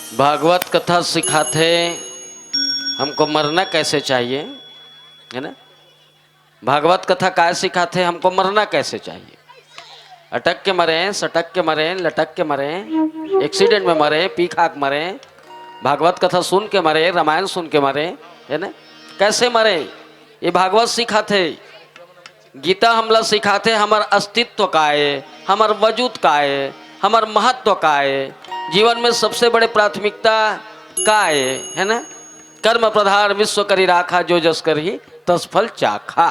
भागवत कथा सिखाते हमको मरना कैसे चाहिए, है ना। भागवत कथा काय सिखाते हमको मरना कैसे चाहिए। अटक के मरे, सटक के मरे, लटक के मरे, एक्सीडेंट में मरे, पी खाक मरे, भागवत कथा सुन के मरे, रामायण सुन के मरे, है ना। कैसे मरे ये भागवत सिखाते। गीता हमला सिखाते हमार अस्तित्व का है, हमार वजूद का है, हमार महत्व का है, जीवन में सबसे बड़े प्राथमिकता का है ना। कर्म प्रधान विश्व करी राखा, जो जस कर ही तस फल चाखा।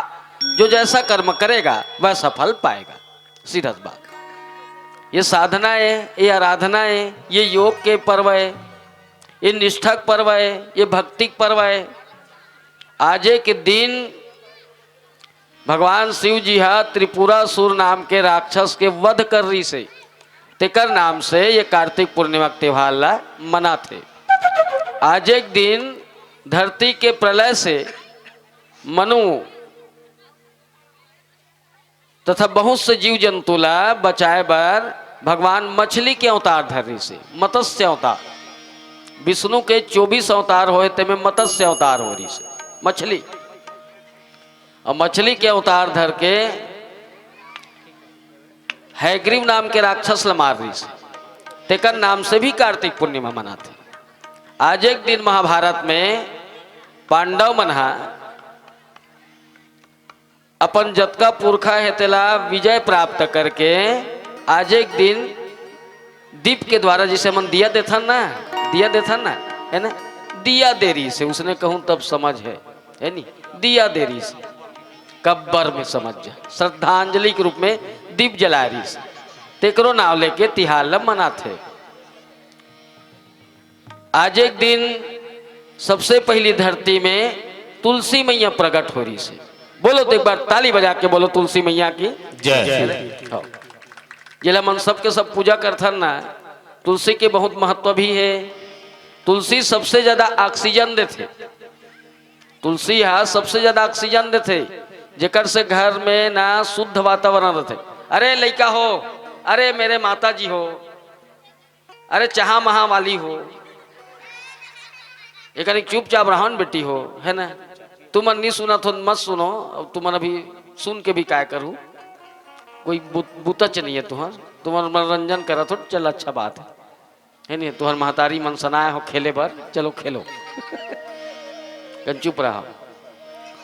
जो जैसा कर्म करेगा वैसा फल पाएगा। सीधा बात। ये साधना है, ये आराधना है, ये योग के पर्व है, ये निष्ठक पर्व है, ये भक्तिक पर्व है। आज के दिन भगवान शिव जी हा त्रिपुरासुर नाम के राक्षस के वध कर रही से तेकर नाम से ये कार्तिक पूर्णिमा त्योहार ला मनाते। आज एक दिन धरती के प्रलय से मनु तथा बहुत से जीव जंतु ला बचाए बर भगवान मछली के अवतार धरी से मत्स्य अवतार। विष्णु के 24 अवतार होए ते में मत्स्य अवतार हो रही से मछली। और मछली के अवतार धर के हैग्रीव नाम के राक्षस ल मार रही से तेकर नाम से भी कार्तिक पूर्णिमा मनाते। आज एक दिन महाभारत में पांडव मनहा अपन जतका पुरखा है तेला विजय प्राप्त करके आज एक दिन दीप के द्वारा, जिसे मन दिया देथन ना, दिया देथन ना, है ना, दिया देरी से उसने कहूं तब समझ है नहीं, दिया देरी से कब्बर में समझ जा, श्रद्धांजलि के रूप में दीप जला रही से तेकरो नाव लेके तिहार ल मनाथे। आज एक दिन सबसे पहली धरती में तुलसी मैया प्रकट हो रही से। बोलो तो एक बार ताली बजा के बोलो तुलसी मैया की जय। जिला मन सबके सब पूजा करथन ना, तुलसी के बहुत महत्व भी है। तुलसी सबसे ज्यादा ऑक्सीजन देते, तुलसी हा सबसे ज्यादा ऑक्सीजन देते, जेकर से घर में ना शुद्ध वातावरण रहते। अरे लड़का हो, अरे मेरे माता जी हो, अरे चाहा महा वाली हो, एक चुपचाप रहन बेटी हो, है ना। तुम नहीं सुना तो मत सुनो, अब तुम अभी सुन के भी क्या करूं, कोई बुतच नहीं है तुम्हार मनोरंजन करा तो चल अच्छा बात है नहीं। तुम्हार महतारी मन सनाए हो खेले पर, चलो खेलो चुप रहा।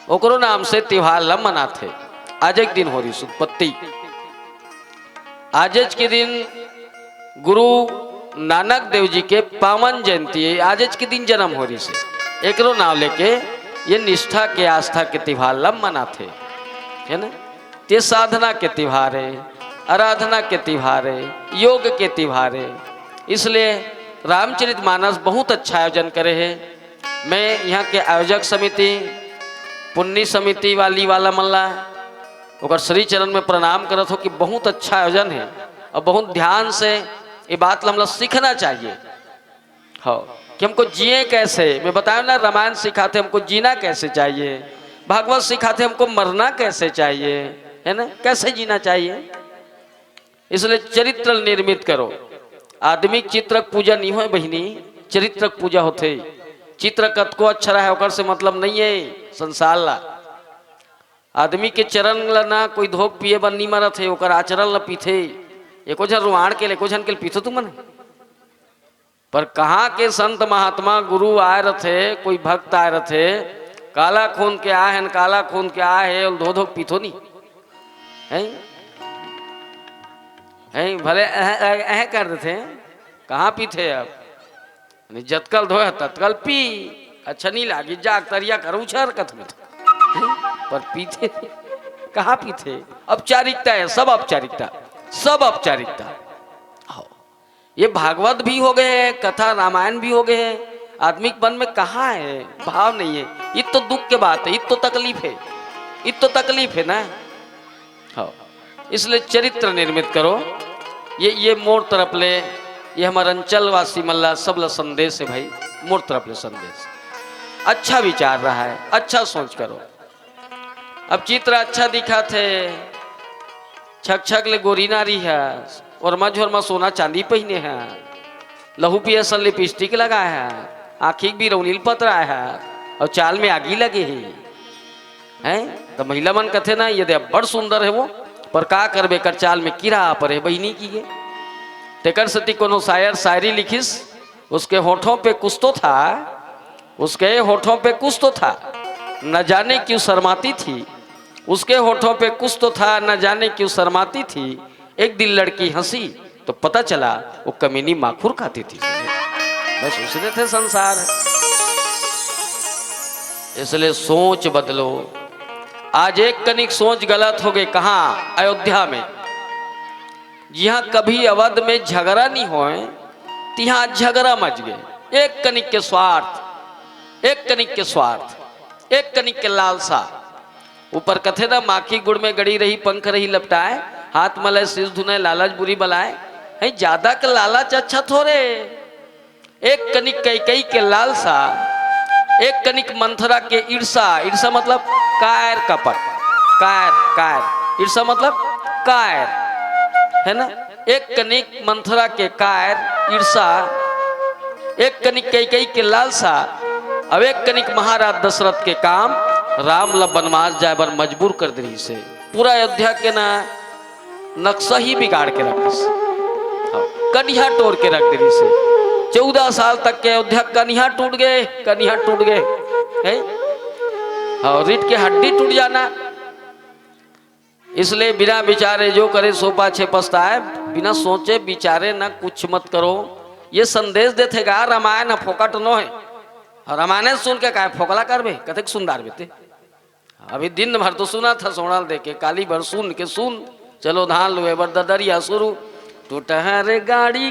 ओकरो नाम से त्योहार ला मनाथे। आज एक दिन हो रही सुत्पत्ति। आज के दिन गुरु नानक देव जी के पावन जयंती है। आज के दिन जन्म हो रही से एकरो नाम लेके ये निष्ठा के आस्था के त्योहार ला मनाथे, है ना। ये साधना के त्योहार है, आराधना के त्योहार है, योग के त्योहार है। इसलिए रामचरितमानस बहुत अच्छा आयोजन करे है। मैं यहाँ के आयोजक समिति पुण्य समिति वाला मल्ला और श्री चरण में प्रणाम करत हो कि बहुत अच्छा आयोजन है और बहुत ध्यान से ये बात हम लोग सीखना चाहिए हो कि हमको जिए कैसे। मैं बताया ना, रामायण सिखाते हमको जीना कैसे चाहिए, भागवत सिखाते हमको मरना कैसे चाहिए, है ना, कैसे जीना चाहिए। इसलिए चरित्र निर्मित करो। आदमी चित्रक पूजा नहीं हो बहिनी, चरित्रक पूजा होते। चित्र कतको अच्छा रहा है से मतलब नहीं है संसार ला। आदमी के चरण ला ना कोई धोक पिए बन नहीं मरत है, ओकर आचरण ला पीथे। एको झन रुआण के एको झन के पीथो तुम मन। पर कहाँ के संत महात्मा गुरु आए रथे, कोई भक्त आए रथे, काला खून के आए हैं, काला खून के आए है और धो धो पीथो नहीं है भले ऐ कर देते। कहाँ पीथे अब जतकल धोए तत्कल पी, अच्छा नहीं लागी जाग तरिया करूँ हरकत में पर पीते कहाँ पीते। औपचारिकता है, सब औपचारिकता, सब औपचारिकता। ये भागवत भी हो गए, कथा रामायण भी हो गए, आदमी के मन में कहाँ है भाव नहीं है। ये तो दुख के बात है, ये तो तकलीफ है, ये तो तकलीफ है ना। हाँ, इसलिए चरित्र निर्मित करो। ये मोर तरफ ले, ये हमारा अंचल वासी मल्ला सब ला संदेश है भाई, मोर तरफ ले संदेश। अच्छा विचार रहा है, अच्छा सोच करो। अब चित्र अच्छा दिखा थे, छक छक ले गोरी नारी है और मझोर में सोना चांदी पहने हैं, लहू पिए सन लिपस्टिक लगाए है, आँखी भी रौनील पत्र है और चाल में आगी लगे हैं। तो महिला मन कथे ना ये बड़ सुंदर है वो, पर का करबे कर चाल में कीड़ा पर है बहनी की गे। तेकर सती कोनो शायर शायरी लिखिस, उसके होठों पे कुछ तो था, उसके होठों पे कुछ तो था, न जाने क्यों शर्माती थी। उसके होठों पे कुछ तो था, न जाने क्यों शर्माती थी। एक दिन लड़की हंसी तो पता चला वो कमीनी माखुर खाती थी। बस उसने थे संसार। इसलिए सोच बदलो। आज एक कनिक सोच गलत हो गई। कहाँ? अयोध्या में। यहाँ कभी अवध में झगड़ा नहीं होए, यहाँ झगड़ा मच गए। एक कनिक के स्वार्थ, एक कनिक के स्वार्थ, एक कनिक के लालसा। ऊपर कथे ना माखी गुड़ में गड़ी रही पंख रही लपटाए, हाथ मले शीश धुने लालच बुरी बलाए। है ज्यादा के लालच अच्छा थोड़े। एक कनिक कैकई के लालसा, एक कनिक मंथरा के ईर्षा। ईर्षा मतलब कायर कपट, कायर कायर। ईर्षा मतलब कायर है ना। एक कनिक मंथरा के कायर ईर्षा, एक कनिक कैकई के लालसा। अब एक कनिक महाराज दशरथ के काम राम ला बनवास जाए बर मजबूर कर दी से। पूरा अयोध्या के ना नक्शा ही बिगाड़ के रख, कन्या तोड़ के रख दी से। 14 साल तक के अयोध्या कन्या टूट गए, कन्या टूट गए है? और रीढ़ के हड्डी टूट जाना। इसलिए बिना विचारे जो करे सो पाछे पछताए। बिना सोचे विचारे ना कुछ मत करो। ये संदेश देतेगा रामायण फोकट नो है। रामायण सुन के का फोकला करबे कतक सुंदर बेते। अभी दिन भर तो सुना था सोनाल देके, काली भर सुन के सुन चलो धान लो एबर ददरिया शुरू टूट रे गाड़ी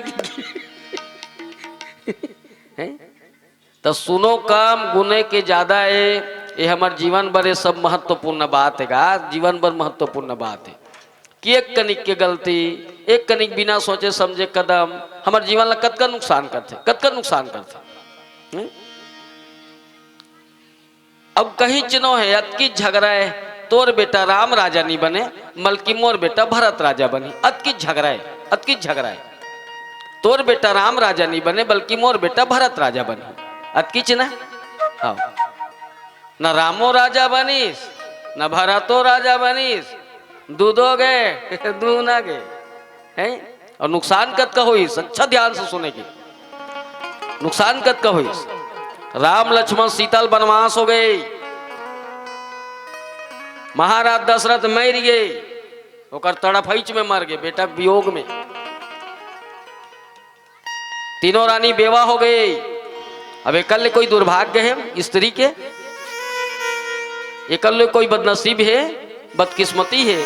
तो सुनो कम गुने के ज्यादा है। ये हमारे जीवन भर ये सब महत्वपूर्ण बात है गा। जीवन भर महत्वपूर्ण बात है कि एक कनिक के गलती, एक कनिक बिना सोचे समझे कदम हमारे जीवन ला कत का नुकसान करते, कत का नुकसान करते। अब कहीं चिन्हो है अतकी झगड़ा है, तोर बेटा राम राजा नहीं बने बल्कि मोर बेटा भरत राजा बनी। अतकी झगड़ा है, अतकी झगड़ा है। तोर बेटा राम राजा नहीं बने बल्कि मोर बेटा भरत राजा बनी। अतकी चिन्ह हाँ। न रामो राजा बनीस न भरतो राजा बनीस, दूधो गए दू ना गए है। और नुकसान कत का हुई, अच्छा ध्यान से सुने की। नुकसान कत का हुई। राम लक्ष्मण सीतल वनवास हो गए, महाराज दशरथ मर गए, ओकर तड़फैच में मर गए बेटा वियोग में। तीनों रानी बेवा हो गई। अब एकल्ले कोई दुर्भाग्य है स्त्री के, एकल्ले कोई बदनसीब है, बदकिस्मती है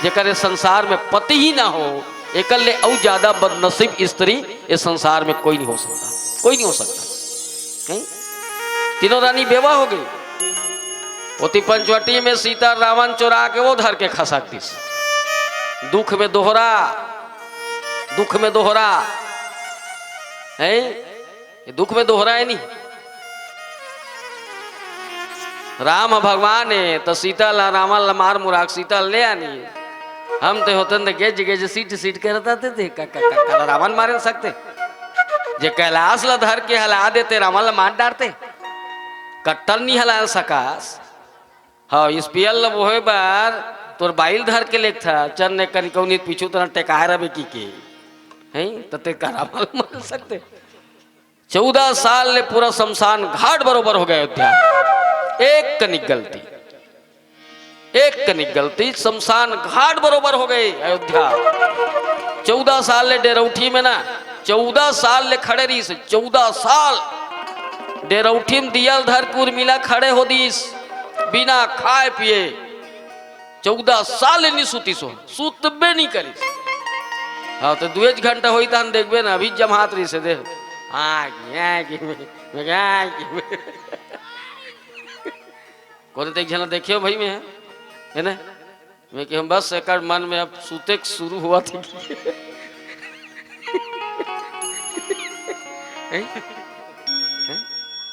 जेकर संसार में पति ही ना हो। एकल्ले और ज्यादा बदनसीब स्त्री इस संसार में कोई नहीं हो सकता, कोई नहीं हो सकता। नहीं? तीनों रानी बेवा हो गई। ओती पंचवटी में सीता रावण चुरा के वो धर के खसक दी। दुख में दोहरा, दुख में दोहरा है। ये दुख में दोहरा है नहीं। राम भगवान है तो सीता ला रावण ला मार मुराग सीता ले आनी। हम तो होते न गेज गेज सीट सीट के रहते थे रावण मारे सकते। जे कैलाश ला धर के हला देते रावण ला मार डालते, कट्टल नहीं हला सकास। हाँ इस पियल वो है बार तोर बाइल धर के लेक था चन ने कन कौनी पीछू तरह टेकाय रबे की के हैं तो ते रावण मार सकते। 14 साल ले पूरा शमशान घाट बरोबर हो गया अयोध्या। एक कनिक गलती, एक कनिक गलती शमशान घाट बरोबर हो गई अयोध्या। 14 साल ले डेरौठी में ना, 14 साल ले खड़े रही से, 14 साल डेरौठी में दियल धर कुर मिला खड़े हो दीस बिना खाए पिए। 14 साल नहीं सुती सो, सुतबे नहीं करी। हाँ तो 2 घंटा होई तान देखबे ना अभी जमात रही से देख कौन देख झना देखियो भाई में है ना। मैं कि हम बस एक मन में अब सूते शुरू हुआ थी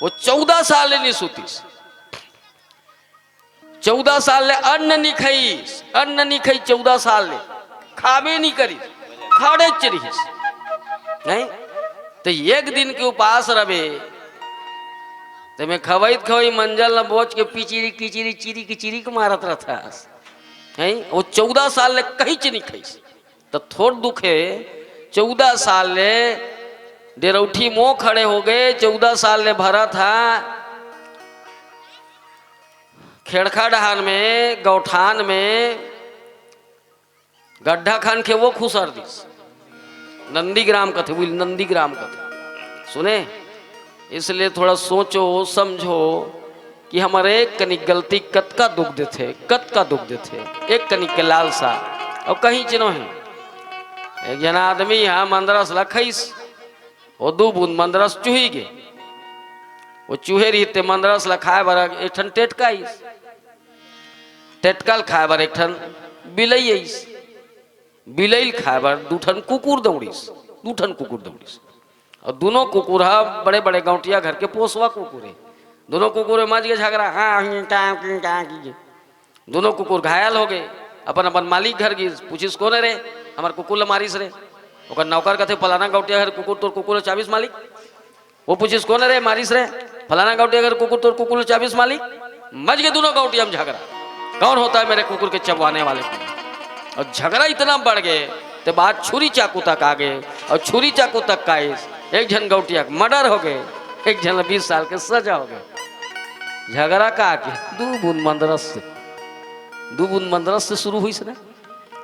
वो 14 साल नहीं सूती। 14 साल ले अन्न नहीं खाई, अन्न नहीं खाई 14 साल ले, खावे नहीं करी, खाड़े चरी नहीं तो एक दिन के उपास रहे तो मैं खवैत खवई मंजल न बोझ के पिचिरी किचिरी चिरी की चिरी के मारत रहता है। वो 14 साल ले कहीं नहीं खईस तो थोड़ दुखे 14 साल ले डेरौठी मोह खड़े हो गए। 14 साल ले भरा था खेड़खा डहान में गौठान में गड्ढा खान के वो खुसर दिस नंदीग्राम कथे बोल नंदीग्राम कथे सुने। इसलिए थोड़ा सोचो समझो कि हमारे एक कनिक गलती कत का दुख देते कत का दुख देते एक कनिक के लालसा और कहीं चिन्ह है। एक जना आदमी यहाँ मंदरस लखईस वो 2 बूंद मंदरस चूही गे वो चूहे रही मंदरस लखाए बर एक ठन टेटकाईस टेटकल खाए बर एक ठन बिलईस बिलैल खाए बर 2 ठन कुकुर दौड़ीस 2 ठन कुकुर दौड़ीस और दोनों कुकुर हा बड़े बड़े गौटिया घर के पोसवा कुकुर है। दोनों कुकुर मच गए झगड़ा हाँ दोनों कुकुर घायल हो गए। अपन अपन मालिक घर गिर पूछिस कौन रे हमार कुकुर मारिस रे ओकर नौकर कथे फलाना गौटिया घर कुकुर तोर कुकुर चाबिस मालिक। वो पूछिस कौन रे मारिस रे फलाना गौटिया घर कुकुर तोर कुकुर चाबिस मालिक। मच गए दोनों गौटिया में झगड़ा कौन होता है मेरे कुकुर के चबवाने वाले को। और झगड़ा इतना बढ़ गए तो बात छुरी चाकू तक आ गए और छुरी चाकू तक का एक जन गौटिया मर्डर हो गए एक जन 20 साल के सजा हो गए। झगड़ा का आके 2 बूंद मंदरस से शुरू हुई इसने।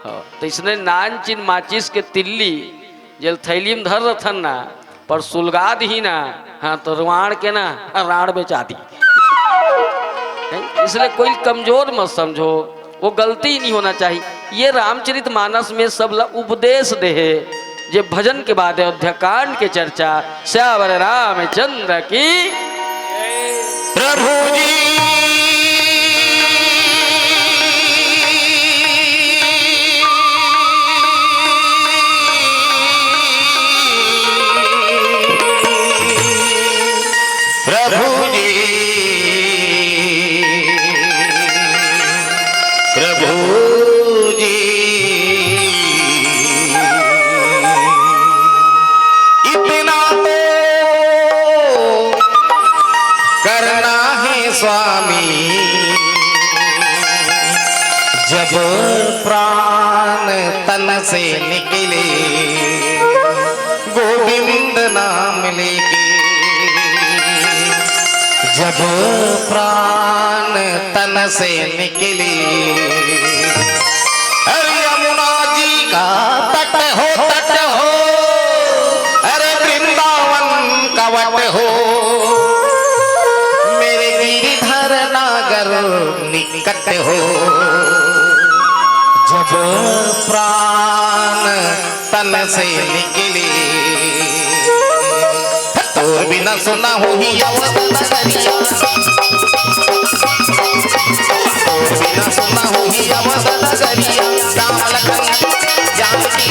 हाँ तो इसने नान चिन माचिस के तिल्ली जल थैली में धर रथन ना पर सुलगा दी ना हाँ तो रुआण के ना राण बेचा दी। इसलिए कोई कमजोर मत समझो वो गलती नहीं होना चाहिए। ये रामचरित मानस में सब उपदेश दे जे भजन के बाद अयोध्याकांड के चर्चा श्यावर रामचंद्र की प्रभु जी प्रभु जी प्रभु जी इतना तो करना है स्वामी जब प्राण तन से निकले गोविंद नाम लेके जब प्राण तन से निकले। अरे यमुना जी का तट हो अरे वृंदावन का वट हो मेरे गिरिधर नागर निकट हो जब प्राण तन से निकले। तोर बिना सुना हो ही नगरिया तोर बिना सुना हो ही नगरिया राम लखन जानकी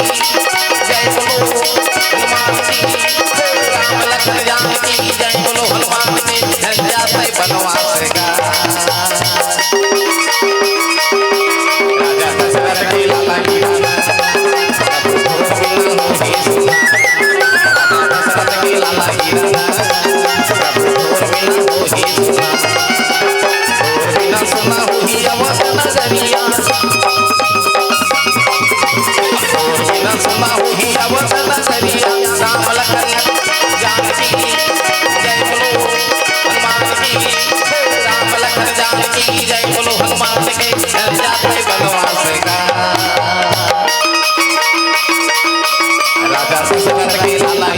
जय बोलो हनुमान जी राम लखन जानकी जय बोलो हनुमान जी जय जाते बनवास का राजा दशरथ के लाला की सुना हो ही अवध नगरिया राम लखन जानकी जय बोलो हनुमान जी राम लखन जानकी जय बोलो हनुमान के जाते बनवास का राजा दशरथ के लाला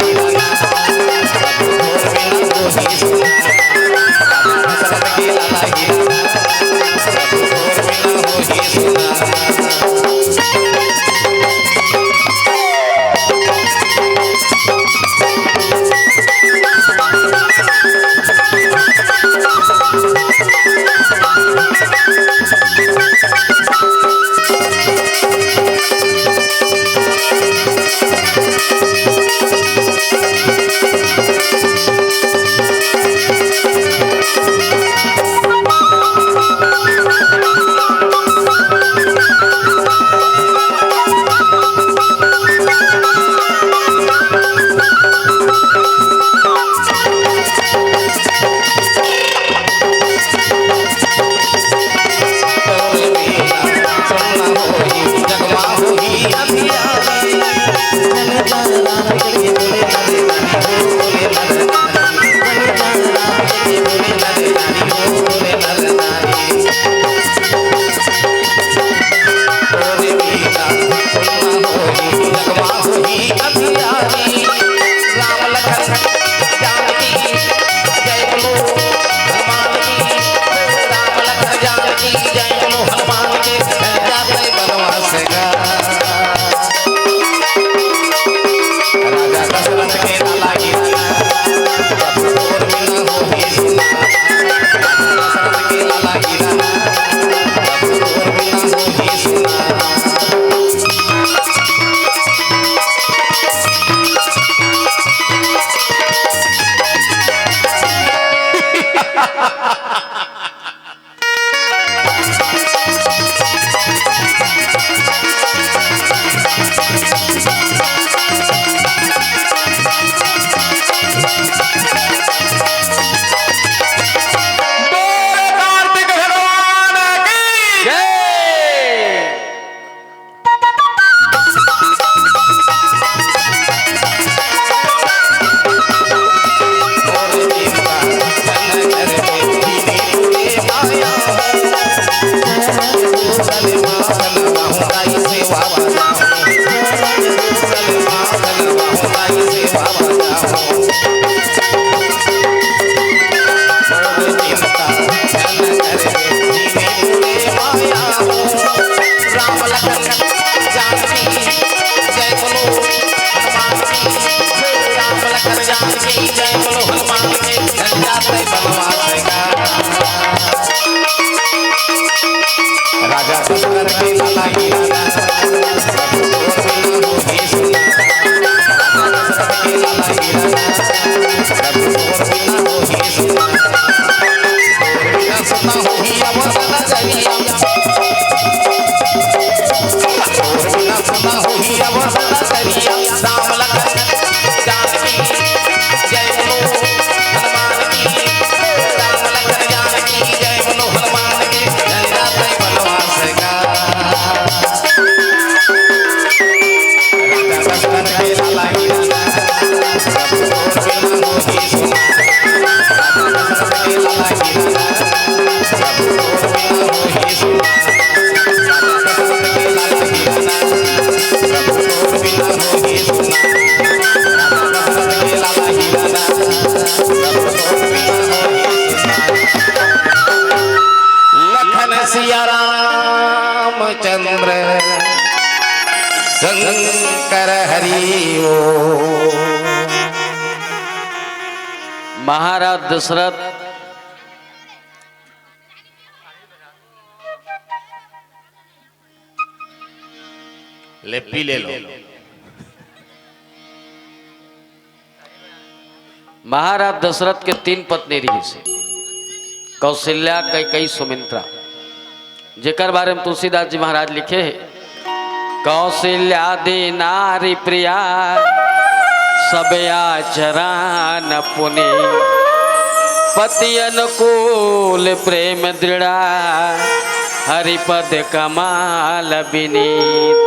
लखन जानकी जय बोलो हनुमान के चल जाते बनवास का राजा दशरथ के लाला ही राजा प्रभु तोर बिना होगी सुना राजा दशरथ के लाला ही राजा प्रभु तोर बिना होगी सुना तोर बिना सुना होगी अवसर नगरिया तोर बिना सुना होगी अवसर नगरिया राम लखन जानकी जय बोलो हनुमान की राम लखन जानकी जय बोलो हनुमान की चल जाते बनवास का राजा दशरथ के लाला ही राजा प्रभु तोर बिना होगी सुना राजा दशरथ के लाला ही राजा प्रभु तोर बिना होगी सुना राजा दशरथ के लाला ही राजा प्रभु तोर बिना होगी सुना राजा दशरथ के लाला ही राजा प्रभु तोर बिना होगी सुना लखन सिया रामचंद्र शंकर हरि ओ महाराज दशरथ ले पी ले लो महाराज दशरथ के 3 पत्नी रही से कौशल्या कैकेयी सुमित्रा जेकर बारे में तुलसीदास जी महाराज लिखे है कौशल्या दे नारी प्रिया सब आचरण पुनि पति अनुकूल प्रेम दृढ़ा हरिपद कमाल विनीत।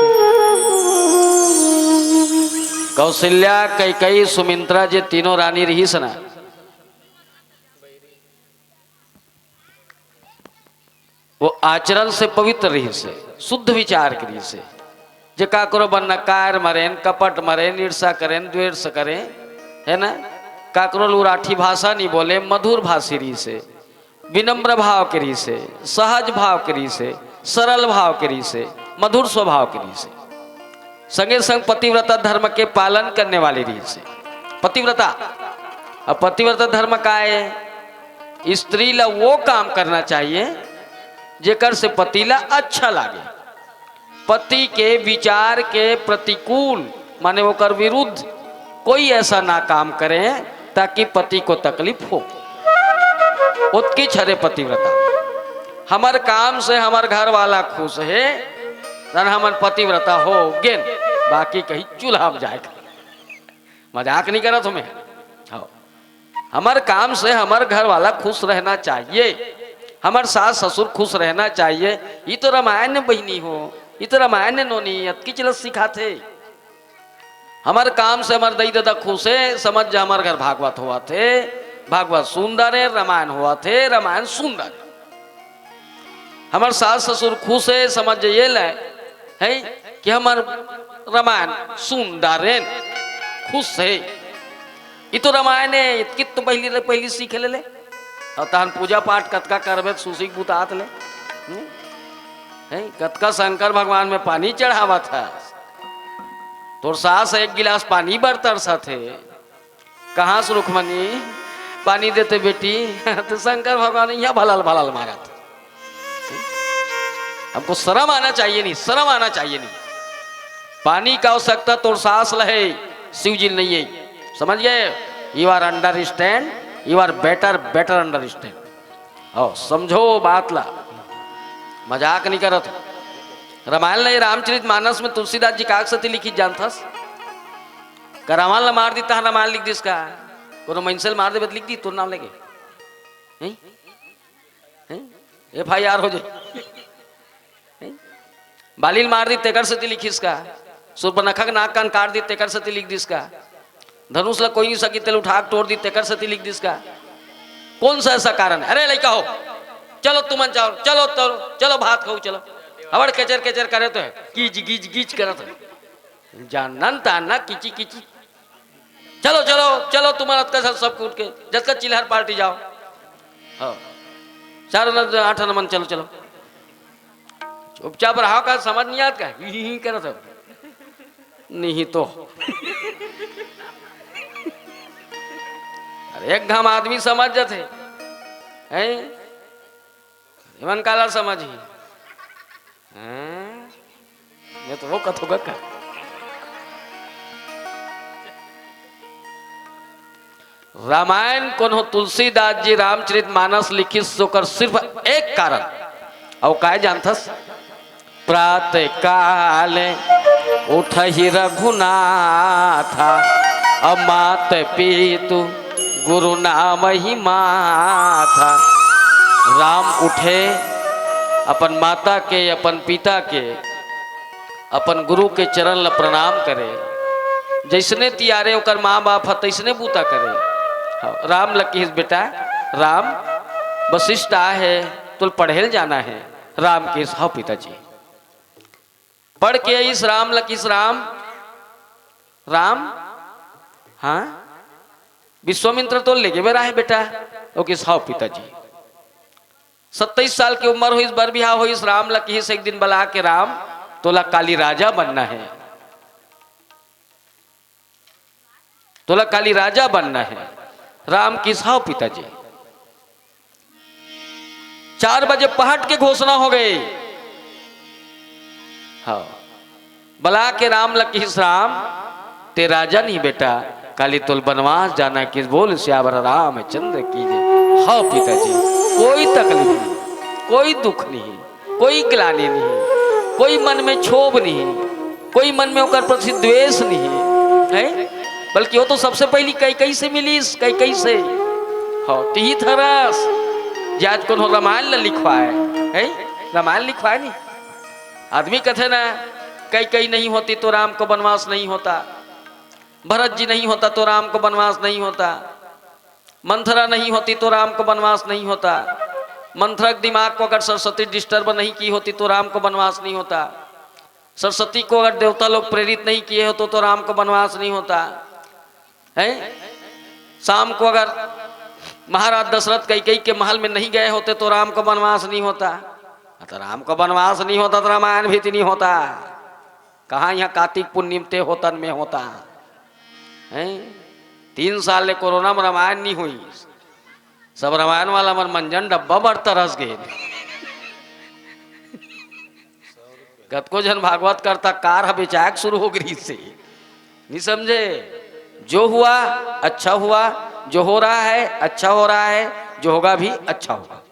कौशल्या कैकेयी सुमित्रा जे तीनों रानी रही से ना वो आचरण से पवित्र रही से शुद्ध विचार करी से जे का करो बनना कार मरेन कपट मरेन ईर्षा करेन द्वेष करें है ना का करो लुराठी भाषा नहीं बोले मधुर भाषी रही से विनम्र भाव करी से सहज भाव करी से सरल भाव करी से मधुर स्वभाव करी से संगे संग पतिव्रता धर्म के पालन करने वाली रही से पतिव्रता। अब पतिव्रता धर्म का है स्त्री ला वो काम करना चाहिए जेकर से पति ला अच्छा लागे पति के विचार के प्रतिकूल माने वो कर विरुद्ध कोई ऐसा ना काम करे ताकि पति को तकलीफ हो उत्की छरे पतिव्रता। हमार काम से हमार घर वाला खुश है हमार पतिव्रता हो गेन बाकी कहीं चूल्हा में जाएगा मजाक नहीं करा तुम्हें हाँ हमार काम से हमार घर वाला खुश रहना चाहिए हमार सास ससुर खुश रहना चाहिए। ये तो रामायण में बहनी हो ये तो रामायण ने नोनी की चलत सिखाते हमारे काम से हमारे दई दादा खुश है समझ जा हमारे घर भागवत हुआ थे भागवत सुंदर है रामायण हुआ थे रामायण सुंदर हमारे सास ससुर खुश है समझ ये ले है कि हमार रामायण सुंदर है खुश है ये तो रामायण है इतकी तो पहली सीख ले और तहन पूजा पाठ कतका करबे सुसिक बुतात ले कतका शंकर भगवान में पानी चढ़ावा था तोर सास एक गिलास पानी बरतर सा थे कहाँ से रुखमनी पानी देते बेटी तो शंकर भगवान यहाँ भलाल भलाल मारा था। हमको शर्म आना चाहिए नहीं शर्म आना चाहिए नहीं पानी का आवश्यकता तोर सास लहे शिव जी नहीं है समझ गए you are understand you are better understand ओ समझो बात ला मजाक नहीं करत रामायण नहीं रामचरित मानस में तुलसीदास जी काग सती लिखी जानथस का रामायण ला मार दी तहा रामायण लिख दिस का कोनो मंसल मार दे लिख दी तो नाम लेके FIR हो जाए बालील मार दी तेकर सती लिखिस का सुर्पनखा के नाक कान काट दी तेकर सती लिख दिस का धनुष ला कोई नहीं सकी तेल उठा तोड़ दी तेकर सती लिख दिस का कौन सा ऐसा कारण है। अरे लड़का हो चलो तुम जाओ चलो तो चलो भात खाओ चलो हवड़ केचर केचर करे तो है कीच गीच गीच करत है जानन ताना किची किची चलो चलो चलो तुम्हारा का सब कूट के जब का चिल्हर पार्टी जाओ हाँ 4 8 मन चलो चलो चुपचाप रहा का समझ नहीं आता ही करत है नहीं तो अरे एक घम आदमी समझ जाते हैं, इमन काला समझ ही ये तो वो कथोगा का। रामायण को तुलसीदास जी रामचरितमानस लिखी सोकर सिर्फ एक कारण और का जानथस, प्रातः काल उठहि रघुनाथा अमात पितु गुरु नाम ही माथा। राम उठे अपन माता के, अपन पिता के, अपन गुरु के चरण ल प्रणाम करे। जैसने तियारे ओकर माँ बाप है तैसने बूता करे। हाँ, राम लकी बेटा राम वशिष्ठ आ है तो पढ़ेल जाना है। राम के हाँ पिताजी पढ़ के इस राम लकीस राम राम हाँ विश्वामित्र तो लेके बेरा है बेटा ओके हाँ पिताजी। 27 साल की उम्र हो इस बार बिहार हो इस राम लकी से एक दिन बला के राम तोला काली राजा बनना है, तोला काली राजा बनना है। राम की हाँ पिताजी। 4 बजे पहट के घोषणा हो गई। हाँ बला के राम लकी राम ते राजा नहीं बेटा काली तुल बनवास जाना किस बोल श्यावर राम चंद्र कीजिए। हाँ पिताजी कोई तकलीफ नहीं, कोई दुख नहीं, कोई ग्लानि नहीं, कोई मन में क्षोभ नहीं, कोई मन में होकर प्रति द्वेष नहीं है, बल्कि वो तो सबसे पहली कई से मिलीस कई से। हाँ ती थरस आज कौन हो रामायण लिखवा है रामायण लिखवा है नहीं। आदमी कथे ना कई नहीं होती तो राम को वनवास नहीं होता, भरत जी नहीं होता तो राम को वनवास नहीं होता, मंथरा नहीं होती तो राम को वनवास नहीं होता, मंथरा के दिमाग को अगर सरस्वती डिस्टर्ब नहीं की होती तो राम को वनवास नहीं होता, सरस्वती को अगर देवता लोग प्रेरित नहीं किए होते तो राम को वनवास नहीं होता है। शाम को अगर महाराज दशरथ कई के महल में नहीं गए होते तो राम को वनवास नहीं होता। तो राम को वनवास नहीं होता तो रामायण भी नहीं होता। कहाँ यहाँ कार्तिक पूर्णिम ते होतन में होता है। 3 साल ले कोरोना में रामायण नहीं हुई, सब रामायण वाला मन मंजन डब्बा बड़ तरस गए। कतको जन भागवत करता कार बेचाक शुरू हो गई से नहीं समझे। जो हुआ अच्छा हुआ, जो हो रहा है अच्छा हो रहा है, जो होगा भी अच्छा होगा।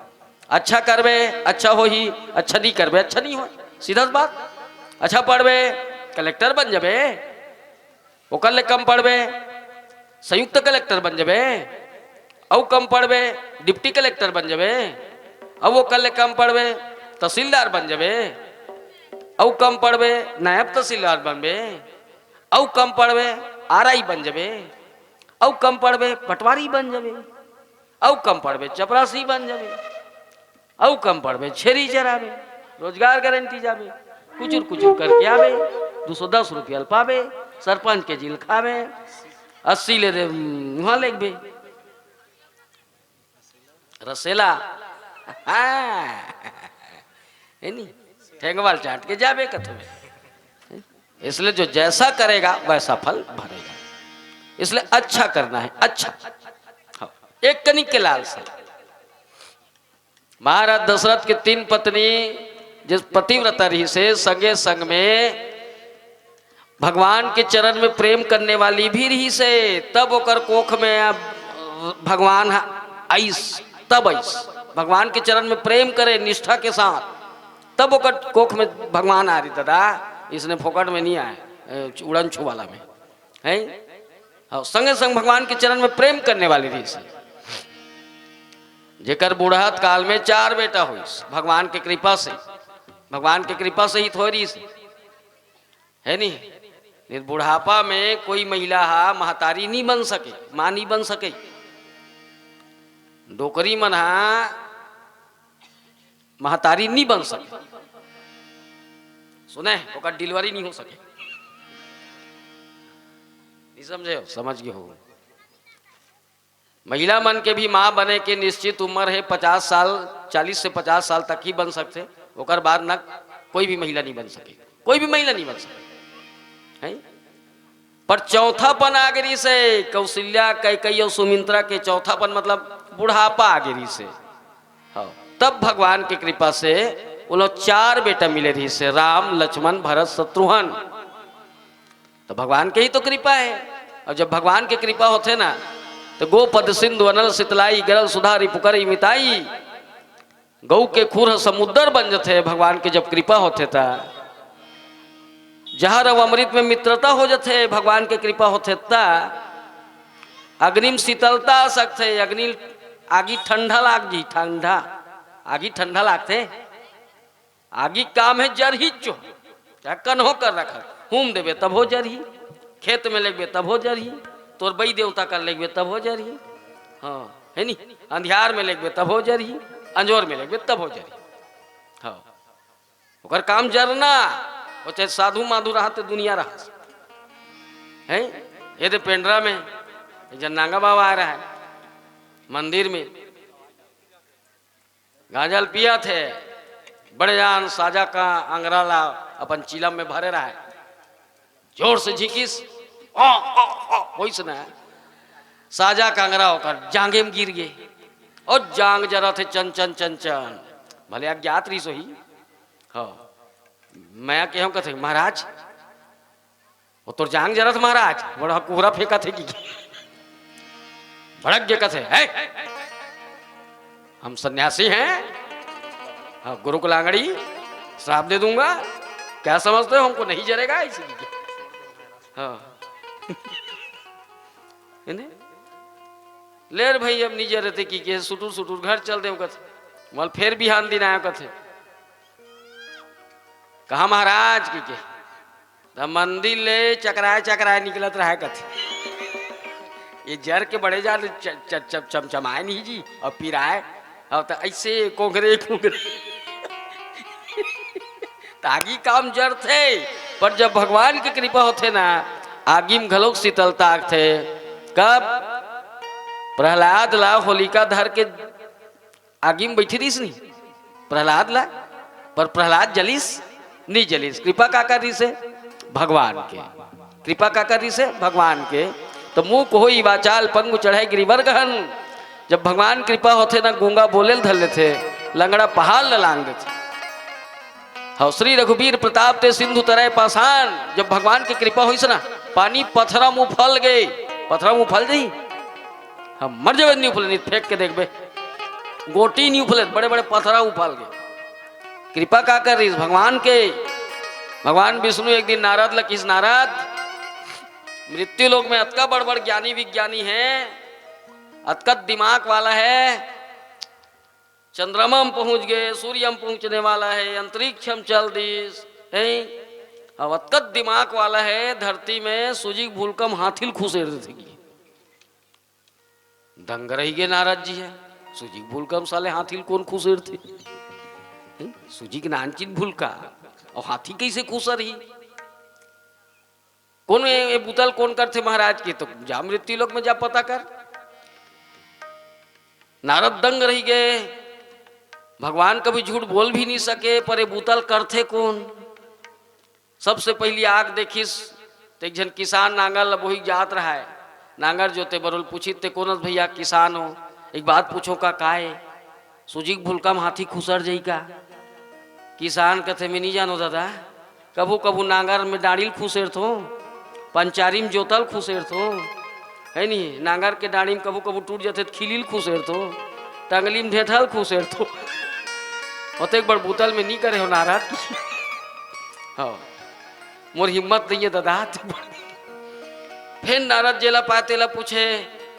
अच्छा करबे अच्छा हो ही, अच्छा नहीं करबे अच्छा नहीं हो, सीधा बात। अच्छा पढ़बे कलेक्टर बन जाबे, ओकर ले कम पढ़बे संयुक्त कलेक्टर बन जाबे, औ कम पढ़बे डिप्टी कलेक्टर बन जाबे, अब वो कल ले कम पढ़बे तहसीलदार बन जाबे, औ कम पढ़बे नायब तहसीलदार बनबे, औ कम पढ़बे आरआई बन जाबे, औ कम पढ़बे पटवारी बन जाबे, औ कम पढ़बे चपरासी बन जाबे, औ कम पढ़बे छेरी चराबे, रोजगार गारंटी जाबे, कुचुर करके आवे, 210 रुपया पावे, सरपंच के जिल खावे, 80 ले वहां लेगबे रसेला है नहीं ठेंगवाल चाट के जाबे कथो में। इसलिए जो जैसा करेगा वैसा फल भरेगा, इसलिए अच्छा करना है। अच्छा हाँ। एक कनिक के लाल से महाराज दशरथ की 3 पत्नी जिस पतिव्रता रही से संगे संग में भगवान के चरण में प्रेम करने वाली भी रही से, तब ओकर कोख में अब भगवान आईस, तब आईस भगवान के चरण में प्रेम करे निष्ठा के साथ, तब ओकर कोख में भगवान आ रही। दादा इसने फोकट में नहीं आए उड़न छू वाला में है। और संगे संग भगवान के चरण में प्रेम करने वाली रही से, जेकर बूढ़ात काल में 4 बेटा हुई भगवान के कृपा से, भगवान के कृपा से ही थोड़ी है नहीं। बुढ़ापा में कोई महिला महतारी नहीं बन सके, मां नहीं बन सके। डोकरी मन महतारी नहीं बन सके, सुने ओकर डिलीवरी नहीं हो सके, नहीं समझे हो? समझ गए हो। महिला मन के भी माँ बने के निश्चित उम्र है 50 साल, 40 से 50 साल तक ही बन सकते, ओकर बाद न कोई भी महिला नहीं बन सके, कोई भी महिला नहीं बन सके है। पर चौथापन आगरी से कौशल्या कैकेयी और सुमित्रा के चौथापन मतलब बुढ़ापा आगरी से। हाँ, तब भगवान की कृपा से वो लोग 4 बेटा मिले रही से, राम लक्ष्मण भरत शत्रुघ्न। तो भगवान के ही तो कृपा है। और जब भगवान की कृपा होते ना तो गोपद सिंधु अनल शीतलाई गरल सुधा रिपुकर मिताई, गौ के खुर समुद्र बन जाते भगवान के जब कृपा होते था। जहर और अमृत में मित्रता हो जाते भगवान के कृपा होते था। अग्निम शीतलता आ सकते, अग्नि आगी ठंडा लाग जी, ठंडा आगी ठंडा लागते। आगी काम है जर ही चो क्या कन्हो कर रखा, हुम देवे तब हो जरही, खेत में लगबे तब हो जरही, तोर बई देवता कर लगबे तब हो जरही। हाँ है नी, अंधियार में लगबे तब हो जरही, अंजोर में लगबे तब हो जरही। हाँ ओकर काम जरना, वो चाहे साधु माधु रहा तो दुनिया रहा है। ये तो पेंड्रा में जन्नांगा बाबा आ रहा है मंदिर में, गांजल पिया थे, बड़े जान साजा का अंगराला अपन चिलम में भरे रहा है, जोर से झिकिस वही सुना है, साजा का अंगरा होकर जांगे में गिर गए और जांग जरा थे चन चन चन चन, भले अज्ञात रही सोही। हाँ मैं कहूँ कथे महाराज वो तो जांग जरा था महाराज, बड़ा कोहरा फेंका थे कि भड़क गए कथे है हम सन्यासी हैं। हाँ गुरु को लांगड़ी श्राप दे दूंगा, क्या समझते हो हमको नहीं जरेगा इसीलिए। हाँ ले भाई अब नहीं जरे थे कि सुटुर सुटुर घर चल दे कथे, मल फिर बिहान दिन आया कथे कहा महाराज की के मंदिर ले चकराए चकराए निकलत रहा कथे, ये जर के बड़े जाल चमचमाए नहीं जी और पिराए और तो ऐसे कोंगरे कोंगरे तागी काम जर थे। पर जब भगवान की कृपा होते ना आगिम घलोक शीतलता थे। कब प्रहलाद ला होलिका धर के आगिम बैठी रही नहीं प्रहलाद ला, पर प्रहलाद जलीस नहीं जलीस, कृपा का कर रही से भगवान के, कृपा का कर रही से भगवान के। तो मुंह को ही वाचाल पंगु चढ़ाई गिरिवर गहन, जब भगवान कृपा होते ना गूंगा बोले धर लेते, लंगड़ा पहाड़ ल लांग देते। हाँ श्री रघुवीर प्रताप ते सिंधु तरह पाषाण, जब भगवान की कृपा हुई से ना पानी पथरा मुंह फल गए, पथरा मुंह फल जाई हम मर जावे नहीं उफले, नहीं फेंक के देखबे गोटी नहीं उफले, बड़े बड़े पथरा उफल गए। कृपा का कर रही भगवान के। भगवान विष्णु एक दिन नारद लकीस, नारद मृत्यु लोक में अतका बड़ बड़ ज्ञानी विज्ञानी है, अतका दिमाग वाला है, चंद्रमा में पहुंच गए, सूर्य में पहुंचने वाला है, अंतरिक्ष में चल दिस है, अब अतका दिमाग वाला है, धरती में सूजी भूलकम हाथिल खुसेर थे दंग रही गए नारद जी है, सूजी भूलकम साले हाथिल कौन खुसेर थे, सूजी के नानचिन भूलका और हाथी कैसे खुसर ही, कौन ये बुतल कौन करते महाराज के, तो जा मृत्यु लोक में जा पता कर। नारद दंग रही गए, भगवान कभी झूठ बोल भी नहीं सके, पर ये बुतल करते कौन। सबसे पहली आग देखिस तो एक जन किसान नांगल वही जात रहा है, नांगर जोते बरोल पूछी ते कौन भैया किसान हो, एक बात पूछो का काहे, सूजी भूलकम हाथी खुसर जाई का। किसान कथे में नहीं जानो दादा, कबू कबू नांगर में डाड़िल खुसेर थो, पंचारी में जोतल खुसेर थो है नहीं, नांगर के डाड़ी में कबू कबू टूट जाते खिलिल खुसेर थो, टंगली में ढेठल खुसेर थो, होते एक बार बोतल में नहीं करे हो नाराज। हाँ मोर हिम्मत नहीं है दादा। फिर नारद जेला पाते ला पूछे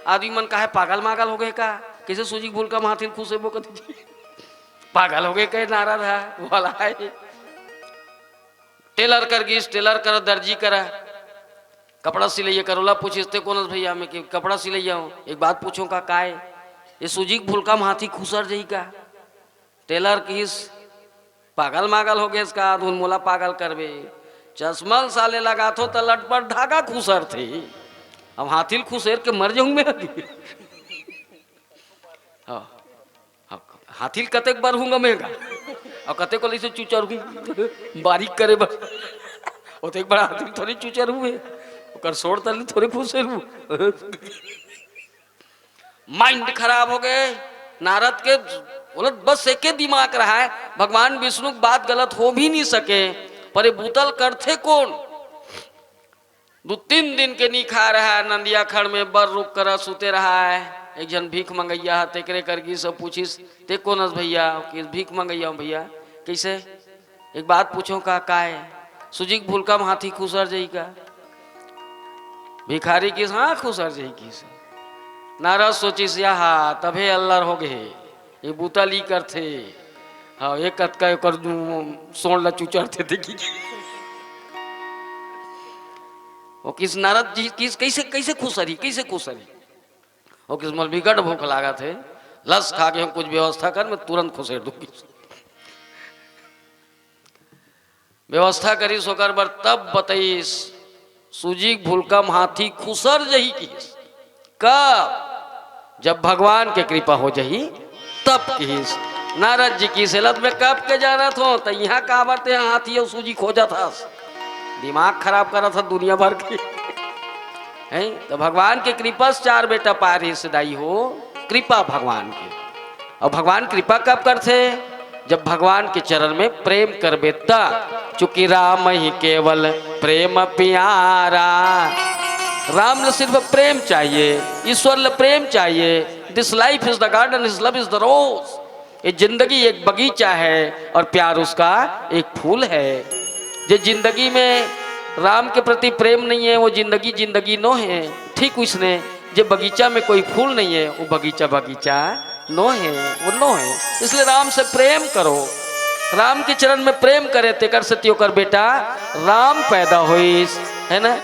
आदमी मन का है पागल मागल हो गए का, कैसे सूजी भूल का हाथिल खुशे बो कथी पागल हो गए कहे नारद है वाला है। टेलर कर गिस, टेलर कर दर्जी करा, कपड़ा सिलैया करोला पूछते कौन भैया मैं कि कपड़ा सिलैया हूँ, एक बात पूछो का काहे, ये सूजी भूल का हाथी खुसर जाई का। टेलर किस पागल मागल हो गए इसका धुन मोला पागल करबे, चश्मल साले लगा थो तो लटपट धागा खुसर थे, अब हाथिल खुसेर के मर जाऊं मैं। हाथिल कतेक बार हूंगा महंगा और कते को से चूचर हूँ बारीक करे बस, एक बार हाथिल थोड़ी चूचर हुए कर सोड़ तली थोड़ी खुश है माइंड खराब हो गए नारद के। बोले बस एक ही दिमाग रहा है, भगवान विष्णु की बात गलत हो भी नहीं सके, पर ये बूतल करते कौन? 2-3 दिन के नहीं खा रहा है, नंदिया खड़ में बर रुक कर सुते रहा है। एक जन भीख मंगैया तेकरे करगी सब पूछिस ते कौन हस भैया? भीख मंगैया हूँ भैया। कैसे? एक बात पूछो का है? सुजीक भूलका हाथी खुसर जाई का? भिखारी किस? हाँ खुसर जाई किस? नारद सोचिस हा तभे अल्लर हो गए ये बूतल ही करते। हाँ एक कतका कर सोन ला चुचरते देखी वो किस नारद जी किस कैसे खुसरी कैसे खुसरी वो किस मल बिगड़ भूख लागा थे लस खा के हम कुछ व्यवस्था कर मैं तुरंत खुसेर दूंगी। व्यवस्था करी सोकर बर तब बताइस सूजी भूलकम हाथी खुसर जही किस कब? जब भगवान के कृपा हो जही तब किस। नारद जी की सेलत में कब के जाना था तो यहाँ का बरते हाथी और सूजी खोजा था, दिमाग खराब करा था दुनिया भर के है। तो भगवान के कृपा से 4 बेटा पारी सदाई हो कृपा भगवान के। और भगवान कृपा कब करते? जब भगवान के चरण में प्रेम कर बेता, चूंकि राम ही केवल प्रेम प्यारा। राम ने सिर्फ प्रेम चाहिए, ईश्वर ने प्रेम चाहिए। This life is the garden, his love is the rose. ये जिंदगी एक बगीचा है और प्यार उसका एक फूल है। जो जिंदगी में राम के प्रति प्रेम नहीं है वो जिंदगी नो है। ठीक उसने जो बगीचा में कोई फूल नहीं है वो बगीचा नो है, वो नो है। इसलिए राम से प्रेम करो, राम के चरण में प्रेम करे तेकर सत्यो कर बेटा राम पैदा होइस, है ना।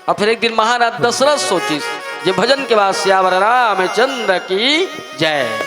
और फिर एक दिन महाराज दशरथ सोचिस जे भजन के बाद श्यावर रामचंद्र की जय।